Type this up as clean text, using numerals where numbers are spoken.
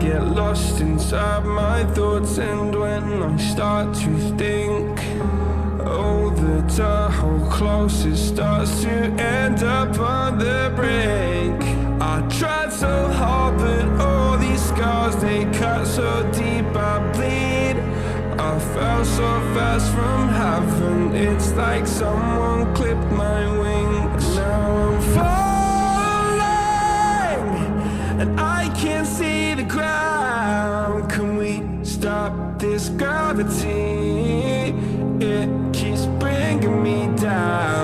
get lost inside my thoughts, and when I start to think, oh, the time how close it starts to end up on the brink. I tried so hard, but all these scars, they cut so deep I bleed. I fell so fast from heaven, it's like someone clipped my wings. Now I'm falling, and I can't see the ground. Can we stop this gravity? It keeps bringing me down.